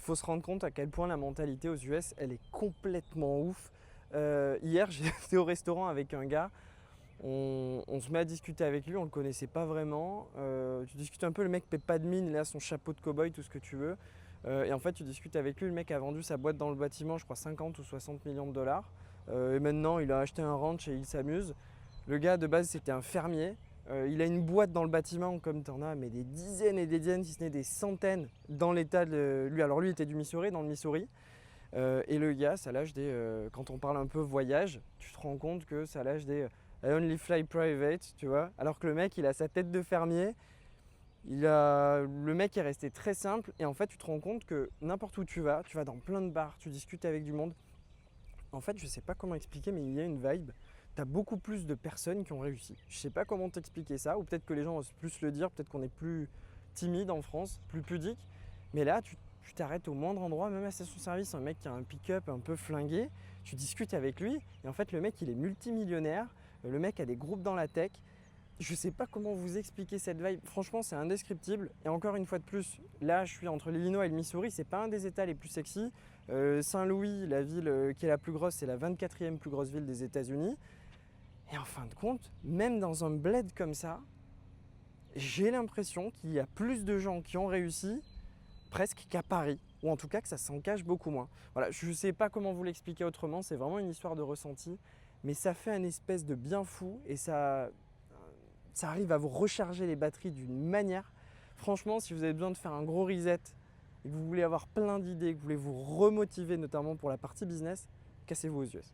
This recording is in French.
faut se rendre compte à quel point la mentalité aux US, elle est complètement ouf. Hier, j'étais au restaurant avec un gars. On se met à discuter avec lui, on le connaissait pas vraiment. Tu discutes un peu, le mec paie pas de mine, il a son chapeau de cow-boy, tout ce que tu veux. Et en fait, tu discutes avec lui, le mec a vendu sa boîte dans le bâtiment, je crois 50 ou 60 millions de dollars. Et maintenant, il a acheté un ranch et il s'amuse. Le gars, de base, c'était un fermier. Il a une boîte dans le bâtiment, comme tu en as, mais des dizaines et des dizaines, si ce n'est des centaines, dans l'état de lui. Alors lui, il était du Missouri, dans le Missouri. Et le gars, ça l'âge des. Quand on parle un peu voyage, tu te rends compte que ça l'âge des I only fly private, tu vois. Alors que le mec, il a sa tête de fermier. Le mec est resté très simple. Et en fait, tu te rends compte que n'importe où tu vas dans plein de bars, tu discutes avec du monde. En fait, je sais pas comment expliquer, mais il y a une vibe. Tu as beaucoup plus de personnes qui ont réussi. Je sais pas comment t'expliquer ça, ou peut-être que les gens osent plus le dire, peut-être qu'on est plus timide en France, plus pudique. Mais là, tu t'arrêtes au moindre endroit, même à la station-service, un mec qui a un pick-up un peu flingué, tu discutes avec lui, et en fait, le mec, il est multimillionnaire, le mec a des groupes dans la tech. Je sais pas comment vous expliquer cette vibe. Franchement, c'est indescriptible. Et encore une fois de plus, là, je suis entre l'Illinois et le Missouri. C'est pas un des États les plus sexy. Saint-Louis, la ville qui est la plus grosse, c'est la 24e plus grosse ville des États-Unis. Et en fin de compte, même dans un bled comme ça, j'ai l'impression qu'il y a plus de gens qui ont réussi presque qu'à Paris. Ou en tout cas que ça s'en cache beaucoup moins. Voilà, je ne sais pas comment vous l'expliquer autrement. C'est vraiment une histoire de ressenti. Mais ça fait un espèce de bien fou et ça arrive à vous recharger les batteries d'une manière. Franchement, si vous avez besoin de faire un gros reset et que vous voulez avoir plein d'idées, que vous voulez vous remotiver notamment pour la partie business, cassez-vous aux US.